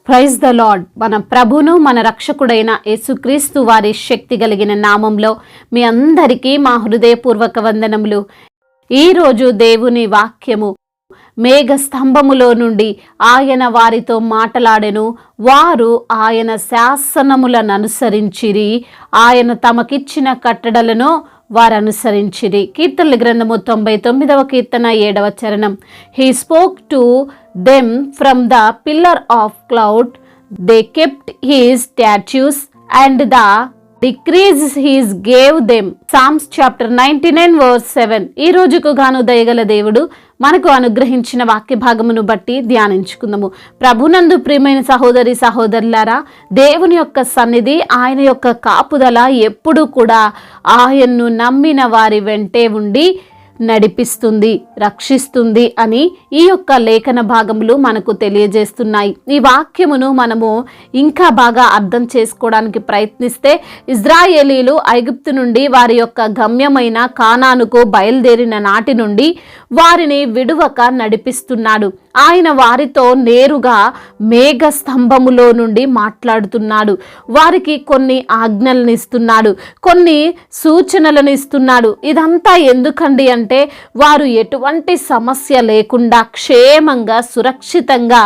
Praise the lord. మన ప్రభును మన రక్షకుడైన యేసుక్రీస్తు వారి శక్తి కలిగిన నామంలో మీ అందరికీ మా హృదయపూర్వక వందనములు. ఈరోజు దేవుని వాక్యము, మేఘ స్తంభములో నుండి ఆయన వారితో మాటలాడెను, వారు ఆయన శాసనములను అనుసరించిరి, ఆయన తమకిచ్చిన కట్టడలను వారు అనుసరించిరి. కీర్తనల గ్రంథము 99వ కీర్తన 7వ చరణం. He spoke to them from the pillar of cloud, they kept his statutes and the decrees he gave them. Psalms chapter 99 verse 7. ఈ రోజుకు గాను దయగల దేవుడు మనకు అనుగ్రహించిన వాక్య భాగమును బట్టి ధ్యానించుకుందాము. ప్రభునందు ప్రియమైన సహోదరి సహోదరులారా, దేవుని యొక్క సన్నిధి, ఆయన యొక్క కాపుదల ఎప్పుడూ కూడా ఆయన్ను నమ్మిన వారి వెంటే ఉండి నడిపిస్తుంది, రక్షిస్తుంది అని ఈ యొక్క లేఖన భాగములు మనకు తెలియజేస్తున్నాయి. ఈ వాక్యమును మనము ఇంకా బాగా అర్థం చేసుకోవడానికి ప్రయత్నిస్తే, ఇజ్రాయేలీలు ఐగుప్తు నుండి వారి యొక్క గమ్యమైన కానానుకు బయలుదేరిన నాటి నుండి వారిని విడువక నడిపిస్తున్నాడు. ఆయన వారితో నేరుగా మేఘ స్తంభములో నుండి మాట్లాడుతున్నాడు. వారికి కొన్ని ఆజ్ఞలను ఇస్తున్నాడు, కొన్ని సూచనలను ఇస్తున్నాడు. ఇదంతా ఎందుకండి అంటే, వారు ఎటువంటి సమస్య లేకుండా క్షేమంగా సురక్షితంగా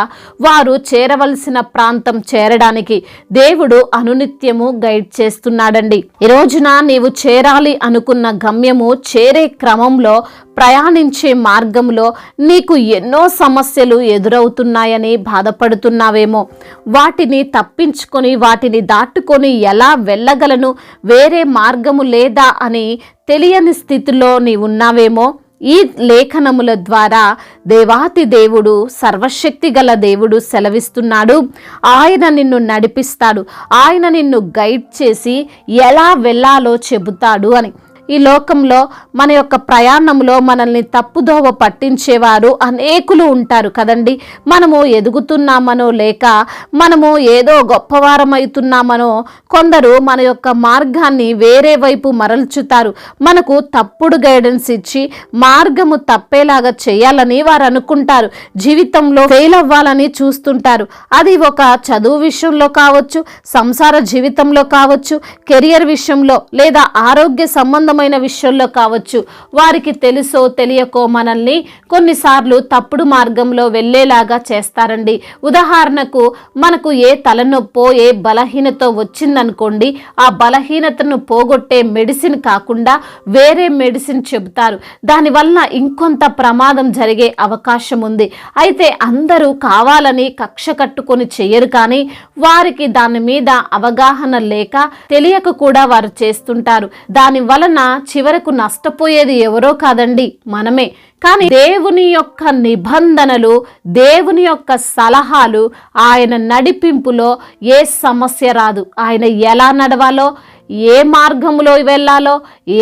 వారు చేరవలసిన ప్రాంతం చేరడానికి దేవుడు అనునిత్యము గైడ్ చేస్తున్నాడండి. ఈ రోజున నీవు చేరాలి అనుకున్న గమ్యము చేరే క్రమంలో, ప్రయాణించే మార్గంలో నీకు ఎన్నో సమస్యలు ఎదురవుతున్నాయని బాధపడుతున్నావేమో. వాటిని తప్పించుకొని, వాటిని దాటుకొని ఎలా వెళ్ళగలను, వేరే మార్గము లేదా అని తెలియని స్థితిలో నీవున్నావేమో. ఈ లేఖనముల ద్వారా దేవాతి దేవుడు, సర్వశక్తి గల దేవుడు సెలవిస్తున్నాడు, ఆయన నిన్ను నడిపిస్తాడు, ఆయన నిన్ను గైడ్ చేసి ఎలా వెళ్ళాలో చెబుతాడు అని. ఈ లోకంలో మన యొక్క ప్రయాణంలో మనల్ని తప్పుదోవ పట్టించేవారు అనేకులు ఉంటారు కదండి. మనము ఎదుగుతున్నామనో, లేక మనము ఏదో గొప్పవారమవుతున్నామనో కొందరు మన యొక్క మార్గాన్ని వేరే వైపు మరల్చుతారు. మనకు తప్పుడు గైడెన్స్ ఇచ్చి మార్గము తప్పేలాగా చేయాలని వారు అనుకుంటారు. జీవితంలో ఫెయిల్ అవ్వాలని చూస్తుంటారు. అది ఒక చదువు విషయంలో కావచ్చు, సంసార జీవితంలో కావచ్చు, కెరియర్ విషయంలో, లేదా ఆరోగ్య సంబంధం విషయంలో కావచ్చు. వారికి తెలుసో తెలియకో మనల్ని కొన్నిసార్లు తప్పుడు మార్గంలో వెళ్ళేలాగా చేస్తారండి. ఉదాహరణకు, మనకు ఏ తలనొప్పో ఏ బలహీనత వచ్చిందనుకోండి, ఆ బలహీనతను పోగొట్టే మెడిసిన్ కాకుండా వేరే మెడిసిన్ చెబుతారు. దానివల్ల ఇంకొంత ప్రమాదం జరిగే అవకాశం ఉంది. అయితే అందరూ కావాలని కక్ష కట్టుకొని చెయ్యరు, కానీ వారికి దాని మీద అవగాహన లేక తెలియక కూడా వారు చేస్తుంటారు. దాని వలన చివరకు నష్టపోయేది ఎవరో కాదండి, మనమే. కానీ దేవుని యొక్క నిబంధనలు, దేవుని యొక్క సలహాలు, ఆయన నడిపింపులో ఏ సమస్య రాదు. ఆయన ఎలా నడవాలో, ఏ మార్గంలో వెళ్ళాలో,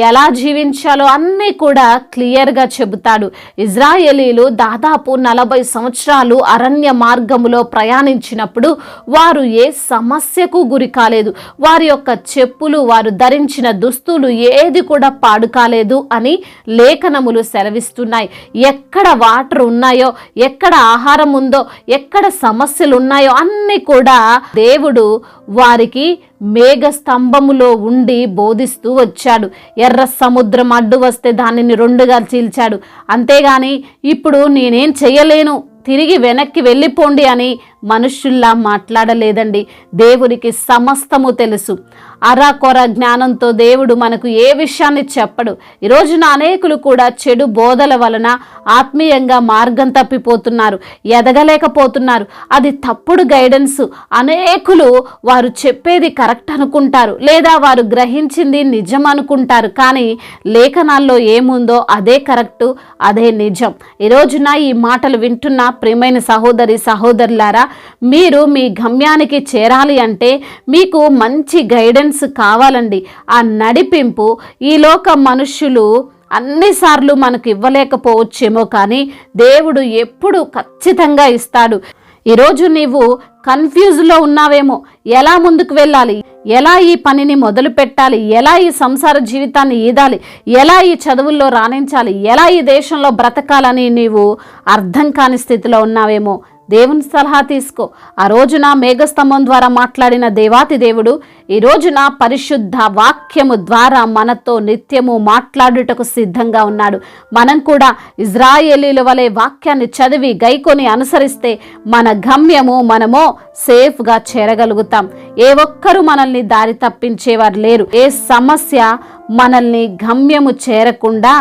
ఎలా జీవించాలో అన్నీ కూడా క్లియర్గా చెబుతాడు. ఇజ్రాయేలీలు దాదాపు 40 సంవత్సరాలు అరణ్య మార్గములో ప్రయాణించినప్పుడు వారు ఏ సమస్యకు గురి కాలేదు. వారి యొక్క చెప్పులు, వారు ధరించిన దుస్తులు ఏది కూడా పాడు కాలేదు అని లేఖనములు సెలవిస్తున్నాయి. ఎక్కడ వాటర్ ఉన్నాయో, ఎక్కడ ఆహారం ఉందో, ఎక్కడ సమస్యలు ఉన్నాయో అన్నీ కూడా దేవుడు వారికి మేఘ స్తంభములో ఉండి బోధిస్తూ వచ్చాడు. ఎర్ర సముద్రం అడ్డు వస్తే దానిని 2గా చీల్చాడు. అంతేగాని ఇప్పుడు నేనేం చెయ్యలేను, తిరిగి వెనక్కి వెళ్ళిపోండి అని మనుష్యుల్లా మాట్లాడలేదండి. దేవునికి సమస్తము తెలుసు. అరాకొర జ్ఞానంతో దేవుడు మనకు ఏ విషయాన్ని చెప్పడు. ఈ రోజున అనేకులు కూడా చెడు బోధల వలన ఆత్మీయంగా మార్గం తప్పిపోతున్నారు, ఎదగలేకపోతున్నారు. అది తప్పుడు గైడెన్స్. అనేకులు వారు చెప్పేది కరెక్ట్ అనుకుంటారు, లేదా వారు గ్రహించింది నిజం అనుకుంటారు. కానీ లేఖనాల్లో ఏముందో అదే కరెక్టు, అదే నిజం. ఈ రోజున ఈ మాటలు వింటున్న ప్రియమైన సహోదరి సహోదరులారా, మీరు మీ గమ్యానికి చేరాలి అంటే మీకు మంచి గైడెన్స్ కావాలండి. ఆ నడిపింపు ఈ లోక మనుష్యులు అన్నిసార్లు మనకు ఇవ్వలేకపోవచ్చేమో, కానీ దేవుడు ఎప్పుడు ఖచ్చితంగా ఇస్తాడు. ఈరోజు నీవు కన్ఫ్యూజ్లో ఉన్నావేమో, ఎలా ముందుకు వెళ్ళాలి, ఎలా ఈ పనిని మొదలు పెట్టాలి, ఎలా ఈ సంసార జీవితాన్ని ఈదాలి, ఎలా ఈ చదువుల్లో రాణించాలి, ఎలా ఈ దేశంలో బ్రతకాలని నీవు అర్థం కాని స్థితిలో ఉన్నావేమో. దేవుని సలహా తీసుకో. ఆ రోజున మేఘస్తంభం ద్వారా మాట్లాడిన దేవాతి దేవుడు ఈ రోజున పరిశుద్ధ వాక్యము ద్వారా మనతో నిత్యము మాట్లాడుటకు సిద్ధంగా ఉన్నాడు. మనం కూడా ఇజ్రాయేలీల వలె వాక్యాన్ని చదివి గైకొని అనుసరిస్తే మన గమ్యము మనమో సేఫ్గా చేరగలుగుతాం. ఏ ఒక్కరూ మనల్ని దారి తప్పించేవారు లేరు. ఏ సమస్య మనల్ని గమ్యము చేరకుండా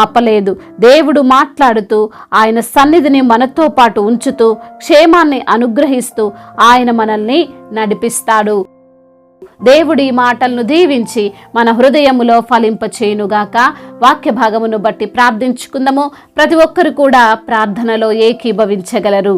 ఆపలేదు. దేవుడు మాట్లాడుతూ ఆయన సన్నిధిని మనతో పాటు ఉంచుతూ క్షేమాన్ని అనుగ్రహిస్తూ ఆయన మనల్ని నడిపిస్తాడు. దేవుడి మాటలను దీవించి మన హృదయములో ఫలింపచేయునుగాక. వాక్య భాగమును బట్టి ప్రార్థించుకుందాము. ప్రతి ఒక్కరు కూడా ప్రార్థనలో ఏకీభవించగలరు.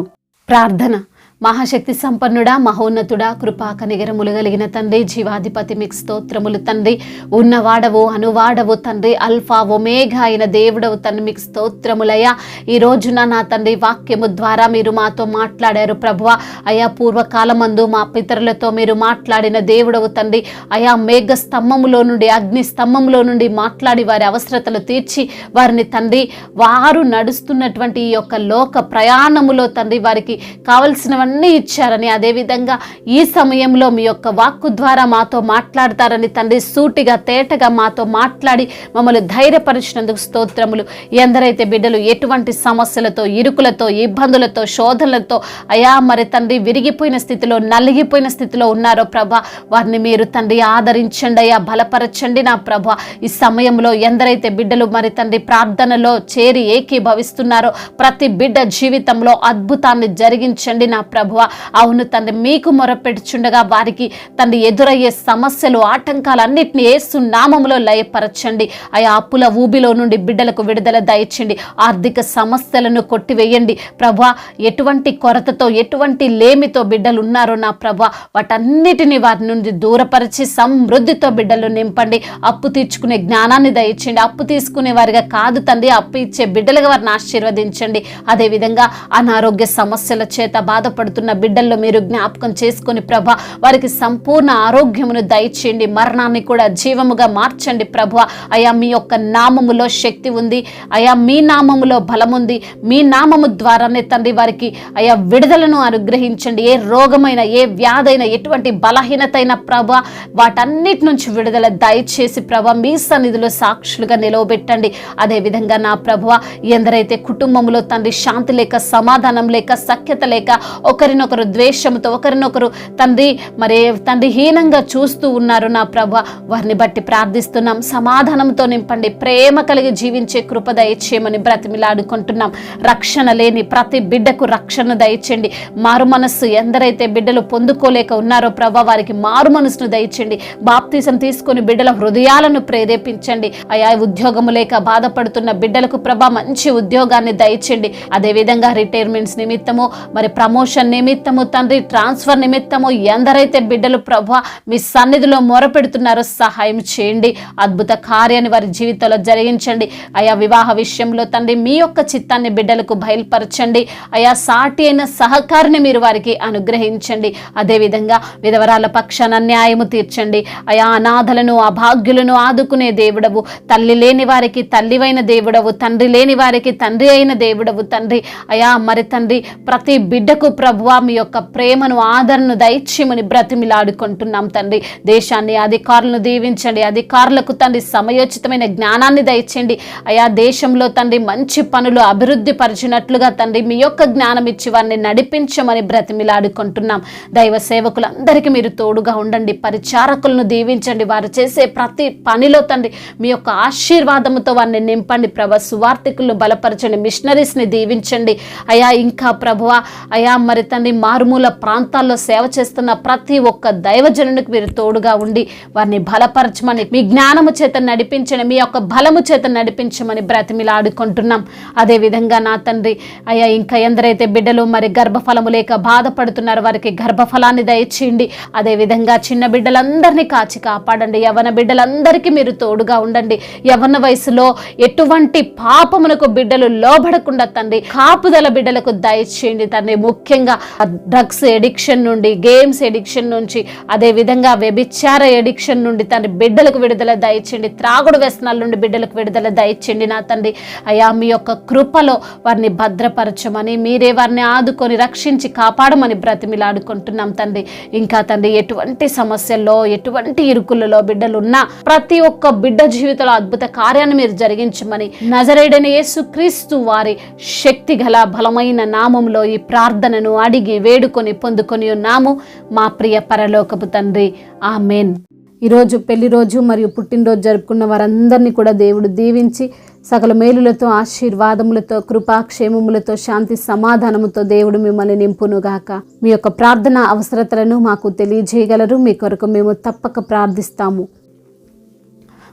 ప్రార్థన. మహాశక్తి సంపన్నుడా, మహోన్నతుడా, కృపా కనిగరములు కలిగిన తండ్రి, జీవాధిపతి మీకు స్తోత్రములు తండ్రి. ఉన్నవాడవు అనువాడవు తండ్రి, అల్ఫా ఒమేగా అయిన దేవుడవు తండ్రి, మీకు స్తోత్రములయ్యా. ఈ రోజున నా తండ్రి వాక్యము ద్వారా మీరు మాతో మాట్లాడారు ప్రభువా. అయా పూర్వకాలమందు మా పితరులతో మీరు మాట్లాడిన దేవుడవు తండ్రి. అయా మేఘ స్తంభములో నుండి అగ్ని స్తంభంలో నుండి మాట్లాడి వారి అవసరతలు తీర్చి వారిని తండ్రి వారు నడుస్తున్నటువంటి ఈ యొక్క లోక ప్రయాణములో తండ్రి వారికి కావలసిన ఇచ్చారని, అదేవిధంగా ఈ సమయంలో మీ యొక్క వాక్కు ద్వారా మాతో మాట్లాడతారని తండ్రి సూటిగా తేటగా మాతో మాట్లాడి మమ్మల్ని ధైర్యపరిచినందుకు స్తోత్రములు. ఎందరైతే బిడ్డలు ఎటువంటి సమస్యలతో, ఇరుకులతో, ఇబ్బందులతో, శోధనలతో అయా మరి తండ్రి విరిగిపోయిన స్థితిలో, నలిగిపోయిన స్థితిలో ఉన్నారో ప్రభా, వారిని మీరు తండ్రి ఆదరించండి అయ్యా, బలపరచండి నా ప్రభా. ఈ సమయంలో ఎందరైతే బిడ్డలు మరి తండ్రి ప్రార్థనలో చేరి ఏకీభవిస్తున్నారో ప్రతి బిడ్డ జీవితంలో అద్భుతాన్ని జరిగించండి నా ప్రభువా. అవును తండ్రి, మీకు మొరపెట్టుచుండగా వారికి తండ్రి ఎదురయ్యే సమస్యలు, ఆటంకాలన్నింటినీ యేసు నామములో లయపరచండి. ఆయా అప్పుల ఊబిలో నుండి బిడ్డలకు విడుదల దయచండి. ఆర్థిక సమస్యలను కొట్టివేయండి ప్రభువా. ఎటువంటి కొరతతో, ఎటువంటి లేమితో బిడ్డలు ఉన్నారో నా ప్రభువా, వాటన్నిటిని వారి నుండి దూరపరిచి సమృద్ధితో బిడ్డలు నింపండి. అప్పు తీర్చుకునే జ్ఞానాన్ని దయచండి. అప్పు తీసుకునే వారిగా కాదు తండ్రి, అప్పు ఇచ్చే బిడ్డలుగా వారిని ఆశీర్వదించండి. అదేవిధంగా అనారోగ్య సమస్యల చేత బాధపడుతున్న బిడ్డల్లో మీరు జ్ఞాపకం చేసుకొని ప్రభా, వారికి సంపూర్ణ ఆరోగ్యమును దయచేయండి. మరణాన్ని కూడా జీవముగా మార్చండి ప్రభా. అయా మీ యొక్క నామములో శక్తి ఉంది. అయా మీ నామములో బలం ఉంది. మీ నామము ద్వారానే తండ్రి వారికి అయా విడుదలను అనుగ్రహించండి. ఏ రోగమైన, ఏ వ్యాధైన, ఎటువంటి బలహీనతైన ప్రభా వాటన్నిటి నుంచి విడుదల దయచేసి ప్రభా మీ సన్నిధిలో సాక్షులుగా నిలవబెట్టండి. అదేవిధంగా నా ప్రభువా, ఎందరైతే కుటుంబంలో తండ్రి శాంతి లేక, సమాధానం లేక, సఖ్యత లేక, ఒకరినొకరు ద్వేషంతో, ఒకరినొకరు తండ్రి మరి తండ్రి హీనంగా చూస్తూ ఉన్నారు నా ప్రభా, వారిని బట్టి ప్రార్థిస్తున్నాం. సమాధానంతో నింపండి. ప్రేమ కలిగి జీవించే కృప దయచేయమని బ్రతిమిలాడుకుంటున్నాం. రక్షణ లేని ప్రతి బిడ్డకు రక్షణ దయచేయండి. మారు మనస్సు ఎందరైతే బిడ్డలు పొందుకోలేక ఉన్నారో ప్రభా, వారికి మారు మనస్సును దయచేయండి. బాప్తిసం తీసుకొని బిడ్డల హృదయాలను ప్రేరేపించండి. అయా ఉద్యోగము లేక బాధపడుతున్న బిడ్డలకు ప్రభా మంచి ఉద్యోగాన్ని దయచేయండి. అదేవిధంగా రిటైర్మెంట్స్ నిమిత్తము, మరి ప్రమోషన్ నిమిత్తము తండ్రి, ట్రాన్స్ఫర్ నిమిత్తము ఎందరైతే బిడ్డలు ప్రభా మీ సన్నిధిలో మొరపెడుతున్నారో సహాయం చేయండి. అద్భుత కార్యాన్ని వారి జీవితంలో జరిగించండి. అయా వివాహ విషయంలో తండ్రి మీ యొక్క చిత్తాన్ని బిడ్డలకు బయలుపరచండి. అయా సాటి అయిన సహకారిని మీరు వారికి అనుగ్రహించండి. అదేవిధంగా విధవరాల పక్షాన న్యాయము తీర్చండి. అయా అనాథలను, అభాగ్యులను ఆదుకునే దేవుడవు, తల్లి లేని వారికి తల్లివైన దేవుడవు, తండ్రి లేని వారికి తండ్రి అయిన దేవుడవు తండ్రి. అయా మరి తండ్రి ప్రతి బిడ్డకు ప్రభువా మీ యొక్క ప్రేమను, ఆదరణను దయచేయమని బ్రతిమిలాడుకుంటున్నాం తండ్రి. దేశాన్ని, అధికారులను దీవించండి. అధికారులకు తండ్రి సమయోచితమైన జ్ఞానాన్ని దయచేయండి. అయా దేశంలో తండ్రి మంచి పనులు అభివృద్ధి పరిచినట్లుగా తండ్రి మీ యొక్క జ్ఞానం ఇచ్చి వారిని నడిపించమని బ్రతిమిలాడుకుంటున్నాం. దైవ సేవకులందరికీ మీరు తోడుగా ఉండండి. పరిచారకులను దీవించండి. వారు చేసే ప్రతి పనిలో తండ్రి మీ యొక్క ఆశీర్వాదముతో వారిని నింపండి ప్రభా. సువార్థికులను బలపరచండి. మిషనరీస్ని దీవించండి. అయా ఇంకా ప్రభువా అయా మరి తండ్రి మారుమూల ప్రాంతాల్లో సేవ చేస్తున్న ప్రతి ఒక్క దైవజనునికి మీరు తోడుగా ఉండి వారిని బలపరచమని, మీ జ్ఞానము చేత నడిపించండి, మీ యొక్క బలము చేత నడిపించమని బ్రతిమిలాడుకుంటున్నాం. అదేవిధంగా నా తండ్రి అయ్యా ఇంకా ఎందరైతే బిడ్డలు మరి గర్భఫలము లేక బాధపడుతున్నారో వారికి గర్భఫలాన్ని దయచేయండి. అదేవిధంగా చిన్న బిడ్డలందరినీ కాచి కాపాడండి. యవ్వన బిడ్డలందరికీ మీరు తోడుగా ఉండండి. యవ్వన వయసులో ఎటువంటి పాపమునకు బిడ్డలు లోబడకుండా తండ్రి కాపుదల బిడ్డలకు దయచేయండి తండ్రి. ముఖ్యంగా అదేవిధంగా డ్రగ్స్ ఎడిక్షన్ నుండి, గేమ్స్ ఎడిక్షన్ నుంచి, అదేవిధంగా వ్యభిచార ఎడిక్షన్ నుండి తండ్రి బిడ్డలకు విడుదల దయచేయండి. త్రాగుడు వ్యసనాల నుండి బిడ్డలకు విడుదల దయచేయండి నా తండ్రి. అయ్యా మీ యొక్క కృపలో వారిని భద్రపరచమని, మీరే వారిని ఆదుకొని రక్షించి కాపాడమని బ్రతిమిలాడుకుంటున్నాం తండ్రి. ఇంకా తండ్రి ఎటువంటి సమస్యల్లో, ఎటువంటి ఇరుకులలో బిడ్డలు ఉన్నా ప్రతి ఒక్క బిడ్డ జీవితంలో అద్భుత కార్యాన్ని మీరు జరిగించమని నజరేయుడైన యేసుక్రీస్తు వారి శక్తి గల బలమైన నామములో ఈ ప్రార్థనను అడిగి వేడుకొని పొందుకొని ఉన్నాము మా ప్రియ పరలోకపు తండ్రి. ఆమేన్. ఈరోజు పెళ్లి రోజు మరియు పుట్టినరోజు జరుపుకున్న వారందరినీ కూడా దేవుడు దీవించి సకల మేలులతో, ఆశీర్వాదములతో, కృపాక్షేమములతో, శాంతి సమాధానముతో దేవుడు మిమ్మల్ని నింపునుగాక. మీ యొక్క ప్రార్థన అవసరతలను మాకు తెలియజేయగలరు. మీ కొరకు మేము తప్పక ప్రార్థిస్తాము.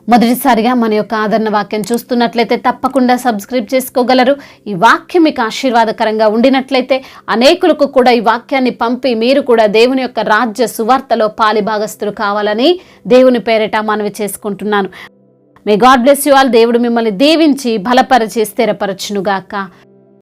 మొదటిసారిగా మన యొక్క ఆదరణ వాక్యం చూస్తున్నట్లయితే తప్పకుండా సబ్స్క్రైబ్ చేసుకోగలరు. ఈ వాక్యం మీకు ఆశీర్వాదకరంగా ఉండినట్లయితే అనేకులకు కూడా ఈ వాక్యాన్ని పంపి మీరు కూడా దేవుని యొక్క రాజ్య సువార్తలో పాలిభాగస్తులు కావాలని దేవుని పేరిట మనవి చేసుకుంటున్నాను. May God bless you all. దేవుడు మిమ్మల్ని దీవించి బలపరిచి స్థిరపరచునుగాక.